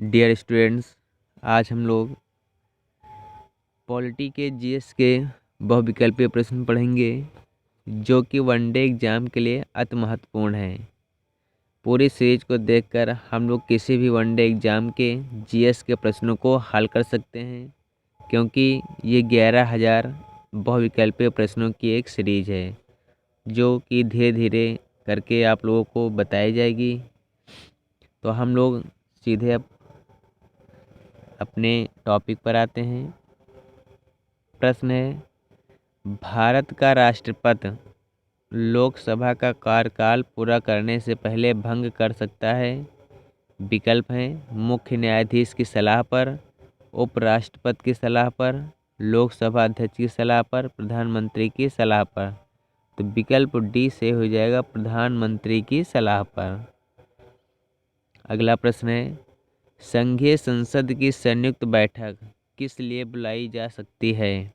Dear students, आज हम लोग पॉलिटी के जीएस के बहुविकल्पीय प्रश्न पढ़ेंगे जो कि वनडे एग्जाम के लिए अति महत्वपूर्ण है। पूरी सीरीज को देखकर हम लोग किसी भी वनडे एग्जाम के जीएस के प्रश्नों को हल कर सकते हैं, क्योंकि ये 11,000 बहुविकल्पीय प्रश्नों की एक सीरीज है जो कि धीरे धीरे करके आप लोगों को बताई जाएगी। तो हम लोग सीधे अपने टॉपिक पर आते हैं। प्रश्न है, भारत का राष्ट्रपति लोकसभा का कार्यकाल पूरा करने से पहले भंग कर सकता है। विकल्प हैं मुख्य न्यायाधीश की सलाह पर, उपराष्ट्रपति की सलाह पर, लोकसभा अध्यक्ष की सलाह पर, प्रधानमंत्री की सलाह पर। तो विकल्प डी से हो जाएगा प्रधानमंत्री की सलाह पर। अगला प्रश्न है, संघीय संसद की संयुक्त बैठक किस लिए बुलाई जा सकती है।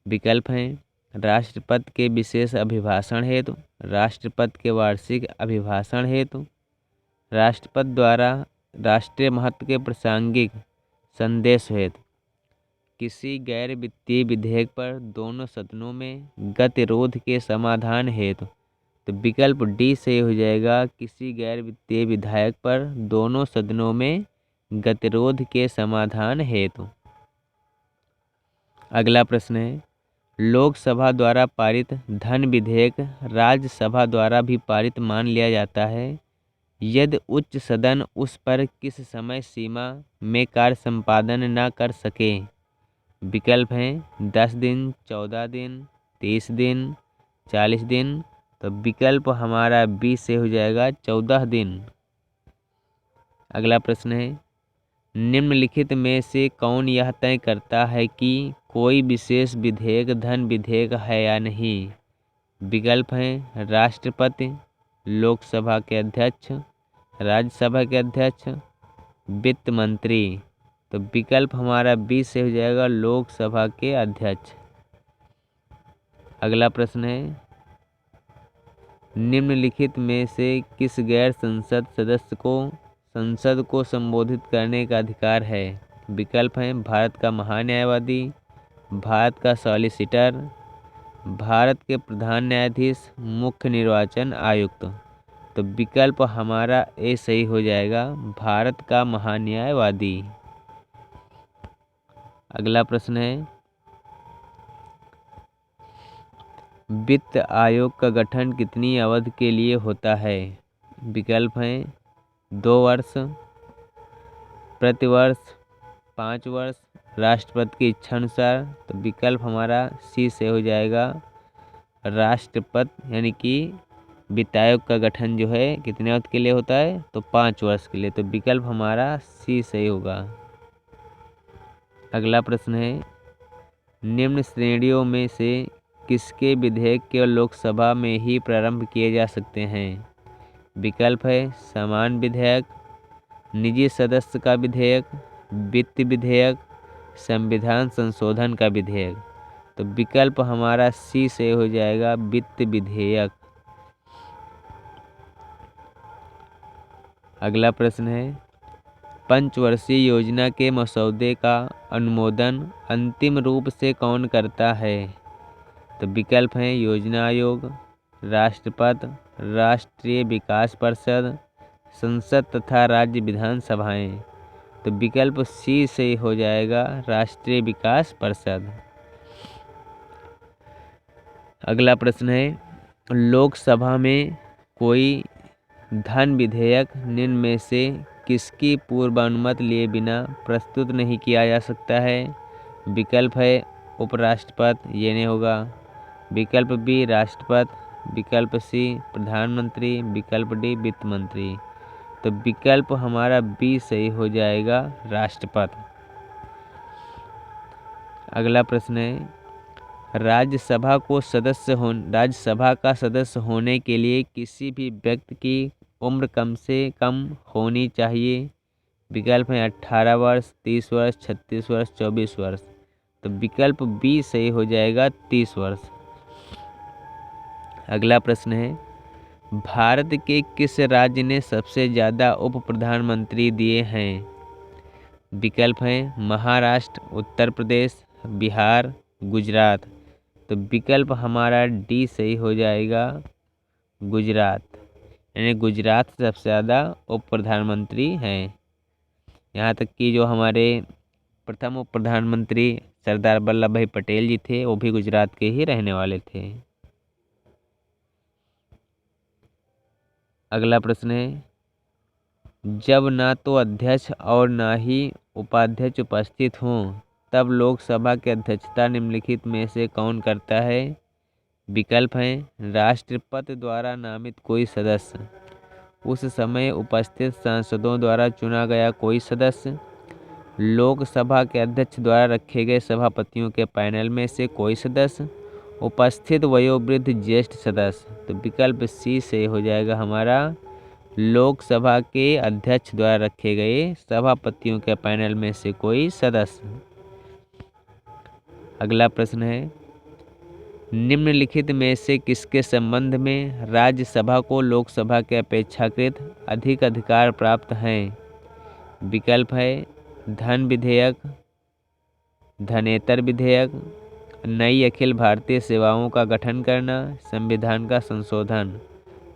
विकल्प हैं राष्ट्रपति के विशेष अभिभाषण हेतु, राष्ट्रपति के वार्षिक अभिभाषण हेतु, राष्ट्रपति द्वारा राष्ट्रीय महत्व के प्रासंगिक संदेश हेतु, किसी गैर वित्तीय विधेयक पर दोनों सदनों में गतिरोध के समाधान हेतु। तो विकल्प डी से हो जाएगा किसी गैर वित्तीय विधेयक पर दोनों सदनों में गतिरोध के समाधान हेतु। अगला प्रश्न है, लोकसभा द्वारा पारित धन विधेयक राज्यसभा द्वारा भी पारित मान लिया जाता है यदि उच्च सदन उस पर किस समय सीमा में कार्य संपादन न कर सके। विकल्प हैं 10 दिन, 14 दिन, 30 दिन, 40 दिन। तो विकल्प हमारा बी से हो जाएगा 14 दिन। अगला प्रश्न है, निम्नलिखित में से कौन यह तय करता है कि कोई विशेष विधेयक धन विधेयक है या नहीं। विकल्प हैं राष्ट्रपति, लोकसभा के अध्यक्ष, राज्यसभा के अध्यक्ष, वित्त मंत्री। तो विकल्प हमारा बी से हो जाएगा लोकसभा के अध्यक्ष। अगला प्रश्न है, निम्नलिखित में से किस गैर संसद सदस्य को संसद को संबोधित करने का अधिकार है। विकल्प हैं भारत का महान्यायवादी, भारत का सॉलिसिटर, भारत के प्रधान न्यायाधीश, मुख्य निर्वाचन आयुक्त। तो विकल्प हमारा ए सही हो जाएगा भारत का महान्यायवादी। अगला प्रश्न है, वित्त आयोग का गठन कितनी अवधि के लिए होता है। विकल्प हैं 2 वर्ष, प्रतिवर्ष, 5 वर्ष, राष्ट्रपति की इच्छा अनुसार। तो विकल्प हमारा सी से हो जाएगा राष्ट्रपति यानी कि वित्त आयोग का गठन जो है कितने अवधि के लिए होता है, तो 5 वर्ष के लिए। तो विकल्प हमारा सी सही होगा। अगला प्रश्न है, निम्न श्रेणियों में से किसके विधेयक केवल लोकसभा में ही प्रारंभ किए जा सकते हैं। विकल्प है समान विधेयक, निजी सदस्य का विधेयक, वित्त विधेयक, संविधान संशोधन का विधेयक। तो विकल्प हमारा सी से हो जाएगा वित्त विधेयक। अगला प्रश्न है, पंचवर्षीय योजना के मसौदे का अनुमोदन अंतिम रूप से कौन करता है। तो विकल्प हैं योजना आयोग, राष्ट्रपति, राष्ट्रीय विकास परिषद, संसद तथा राज्य विधानसभाएं। तो विकल्प सी से हो जाएगा राष्ट्रीय विकास परिषद। अगला प्रश्न है, लोकसभा में कोई धन विधेयक निम्न में से किसकी पूर्वानुमति लिए बिना प्रस्तुत नहीं किया जा सकता है। विकल्प है उपराष्ट्रपति, ये नहीं होगा। विकल्प बी राष्ट्रपति, विकल्प सी प्रधानमंत्री, विकल्प डी वित्त मंत्री। तो विकल्प हमारा बी सही हो जाएगा राष्ट्रपति। अगला प्रश्न है, राज्यसभा का सदस्य होने के लिए किसी भी व्यक्ति की उम्र कम से कम होनी चाहिए। विकल्प है 18 वर्ष, 30 वर्ष, 36 वर्ष, 24 वर्ष। तो विकल्प बी सही हो जाएगा 30 वर्ष। अगला प्रश्न है, भारत के किस राज्य ने सबसे ज़्यादा उप प्रधानमंत्री दिए हैं? विकल्प हैं महाराष्ट्र, उत्तर प्रदेश, बिहार, गुजरात। तो विकल्प हमारा डी सही हो जाएगा, गुजरात। यानी गुजरात से सबसे ज़्यादा उप प्रधानमंत्री हैं। यहाँ तक कि जो हमारे प्रथम उप प्रधानमंत्री सरदार वल्लभ भाई पटेल जी थे, वो भी गुजरात के ही रहने वाले थे। अगला प्रश्न है, जब ना तो अध्यक्ष और ना ही उपाध्यक्ष उपस्थित हों तब लोकसभा की अध्यक्षता निम्नलिखित में से कौन करता है? विकल्प हैं राष्ट्रपति द्वारा नामित कोई सदस्य, उस समय उपस्थित सांसदों द्वारा चुना गया कोई सदस्य, लोकसभा के अध्यक्ष द्वारा रखे गए सभापतियों के पैनल में से कोई सदस्य, उपस्थित वयोवृद्ध ज्येष्ठ सदस्य। तो विकल्प सी से हो जाएगा हमारा लोकसभा के अध्यक्ष द्वारा रखे गए सभापतियों के पैनल में से कोई सदस्य। अगला प्रश्न है, निम्नलिखित में से किसके संबंध में राज्यसभा को लोकसभा के अपेक्षाकृत अधिक अधिकार प्राप्त हैं? विकल्प है धन विधेयक, धनेतर विधेयक, नई अखिल भारतीय सेवाओं का गठन करना, संविधान का संशोधन।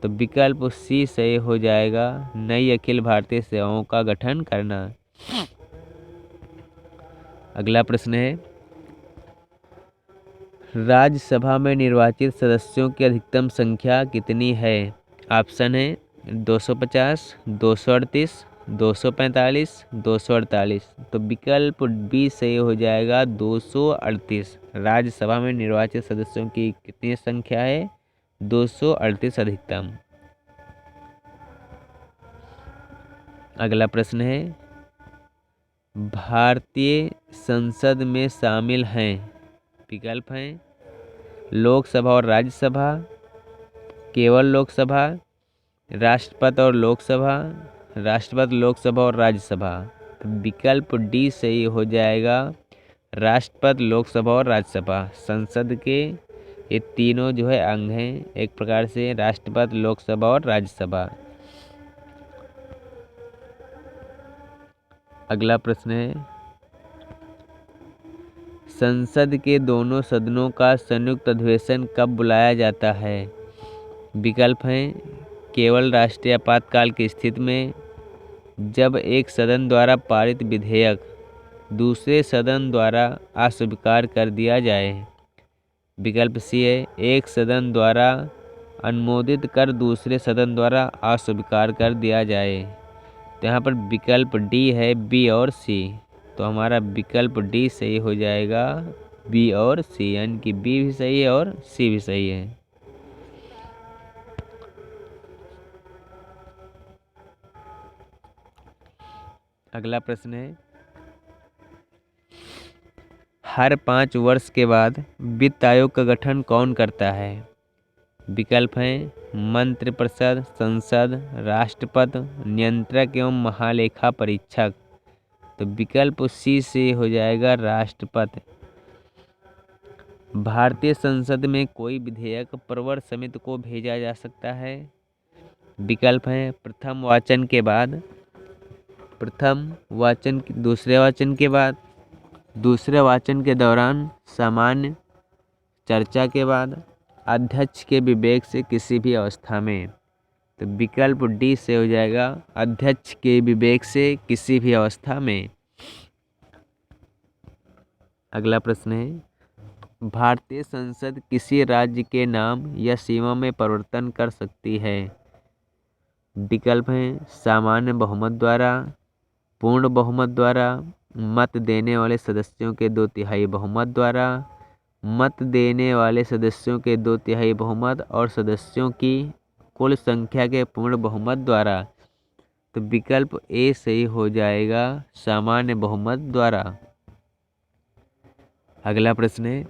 तो विकल्प सी सही हो जाएगा, नई अखिल भारतीय सेवाओं का गठन करना। अगला प्रश्न है, राज्यसभा में निर्वाचित सदस्यों की अधिकतम संख्या कितनी है? ऑप्शन है 250, 238, 245, 248। तो विकल्प बी सही हो जाएगा 238। राज्यसभा में निर्वाचित सदस्यों की कितनी संख्या है? 238 अधिकतम। अगला प्रश्न है, भारतीय संसद में शामिल हैं। विकल्प हैं लोकसभा और राज्यसभा, केवल लोकसभा, राष्ट्रपति और लोकसभा, राष्ट्रपति लोकसभा और राज्यसभा। तो विकल्प डी सही हो जाएगा, राष्ट्रपति लोकसभा और राज्यसभा। संसद के ये तीनों जो है अंग हैं, एक प्रकार से राष्ट्रपति लोकसभा और राज्यसभा। अगला प्रश्न है, संसद के दोनों सदनों का संयुक्त अधिवेशन कब बुलाया जाता है? विकल्प हैं केवल राष्ट्रीय आपातकाल की स्थिति में, जब एक सदन द्वारा पारित विधेयक दूसरे सदन द्वारा अस्वीकार कर दिया जाए। विकल्प सी है एक सदन द्वारा अनुमोदित कर दूसरे सदन द्वारा अस्वीकार कर दिया जाए। तो यहाँ पर विकल्प डी है, बी और सी। तो हमारा विकल्प डी सही हो जाएगा, बी और सी, यानी कि बी भी सही है और सी भी सही है। अगला प्रश्न है, हर 5 वर्ष के बाद वित्त आयोग का गठन कौन करता है? विकल्प हैं मंत्रिपरिषद, संसद, राष्ट्रपति, नियंत्रक एवं महालेखा परीक्षक। तो विकल्प सी से हो जाएगा, राष्ट्रपति। भारतीय संसद में कोई विधेयक प्रवर समिति को भेजा जा सकता है। विकल्प हैं प्रथम वाचन के बाद, प्रथम वाचन, दूसरे वाचन के बाद, दूसरे वाचन के दौरान, सामान्य चर्चा के बाद, अध्यक्ष के विवेक से किसी भी अवस्था में। तो विकल्प डी से हो जाएगा, अध्यक्ष के विवेक से किसी भी अवस्था में। अगला प्रश्न है, भारतीय संसद किसी राज्य के नाम या सीमा में परिवर्तन कर सकती है? विकल्प हैं सामान्य बहुमत द्वारा, पूर्ण बहुमत द्वारा, मत देने वाले सदस्यों के 2/3 बहुमत द्वारा, मत देने वाले सदस्यों के 2/3 बहुमत और सदस्यों की कुल संख्या के पूर्ण बहुमत द्वारा। तो विकल्प ए सही हो जाएगा, सामान्य बहुमत द्वारा। अगला प्रश्न है,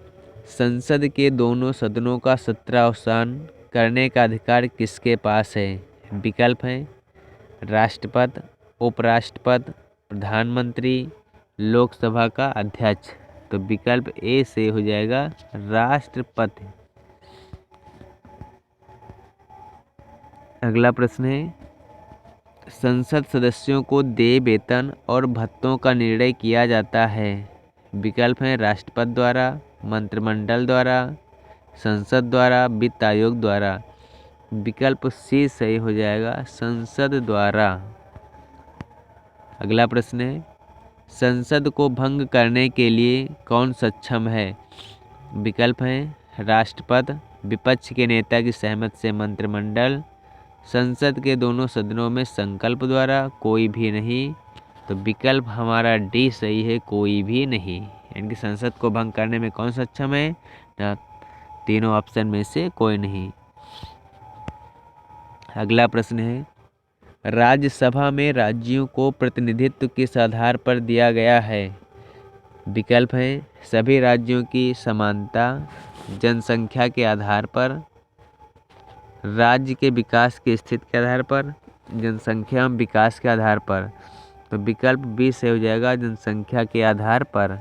संसद के दोनों सदनों का सत्रावसान करने का अधिकार किसके पास है? विकल्प हैं राष्ट्रपति, उपराष्ट्रपति, प्रधानमंत्री, लोकसभा का अध्यक्ष। तो विकल्प ए से हो जाएगा, राष्ट्रपति। अगला प्रश्न है, संसद सदस्यों को देय वेतन और भत्तों का निर्णय किया जाता है। विकल्प हैं राष्ट्रपति द्वारा, मंत्रिमंडल द्वारा, संसद द्वारा, वित्त आयोग द्वारा। विकल्प सी सही हो जाएगा, संसद द्वारा। अगला प्रश्न है, संसद को भंग करने के लिए कौन सक्षम है? विकल्प हैं राष्ट्रपति, विपक्ष के नेता की सहमति से मंत्रिमंडल, संसद के दोनों सदनों में संकल्प द्वारा, कोई भी नहीं। तो विकल्प हमारा डी सही है, कोई भी नहीं। यानी कि संसद को भंग करने में कौन सक्षम है? ना तीनों ऑप्शन में से कोई नहीं। अगला प्रश्न है, राज्यसभा में राज्यों को प्रतिनिधित्व किस आधार पर दिया गया है? विकल्प हैं सभी राज्यों की समानता, जनसंख्या के आधार पर, राज्य के विकास की स्थिति के आधार पर, जनसंख्या एवं विकास के आधार पर। तो विकल्प बी से हो जाएगा, जनसंख्या के आधार पर।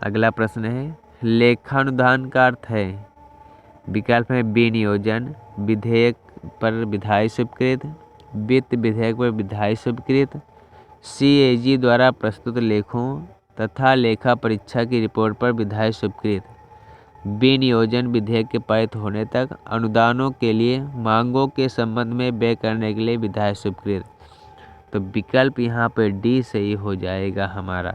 अगला प्रश्न है, लेखानुदान का अर्थ है? विकल्प है विनियोजन, विधेयक पर विधायी स्वीकृत, वित्त विधेयक पर विधायी स्वीकृत, CAG द्वारा प्रस्तुत लेखों तथा लेखा परीक्षा की रिपोर्ट पर विधायी स्वीकृत। विनियोजन विधेयक के पारित होने तक अनुदानों के लिए मांगों के संबंध में व्यय करने के लिए विधायी स्वीकृत। तो विकल्प यहाँ पे डी सही हो जाएगा हमारा।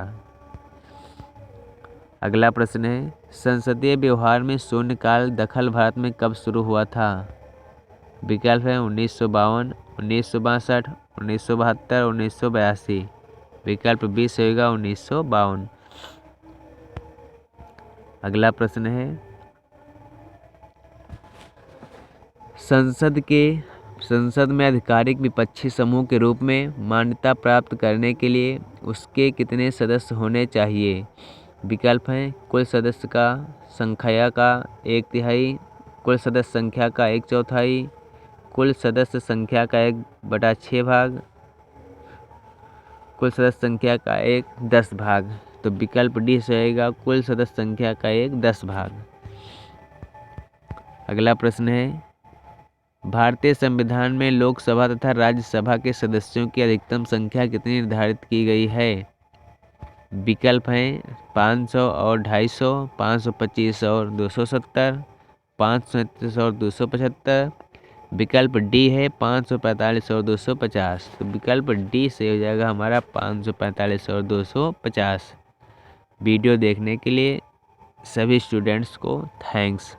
अगला प्रश्न है, संसदीय व्यवहार में शून्यकाल दखल भारत में कब शुरू हुआ था? विकल्प है 1952, 1962, 1972, 1982। विकल्प बी से होगा 1952। अगला प्रश्न है, संसद में आधिकारिक विपक्षी समूह के रूप में मान्यता प्राप्त करने के लिए उसके कितने सदस्य होने चाहिए? विकल्प हैं कुल सदस्य का संख्या का 1/3, कुल सदस्य संख्या का 1/4, कुल सदस्य संख्या का 1/6 भाग, कुल सदस्य संख्या का 1/10 भाग। तो विकल्प डी से रहेगा कुल सदस्य संख्या का 1/10 भाग। अगला प्रश्न है, भारतीय संविधान में लोकसभा तथा राज्यसभा के सदस्यों की अधिकतम संख्या कितनी निर्धारित की गई है? विकल्प हैं 500 और 250, 525 और 270, 537 और 275। विकल्प डी है 545 और 250। तो विकल्प डी से हो जाएगा हमारा 545 और 250। वीडियो देखने के लिए सभी स्टूडेंट्स को थैंक्स।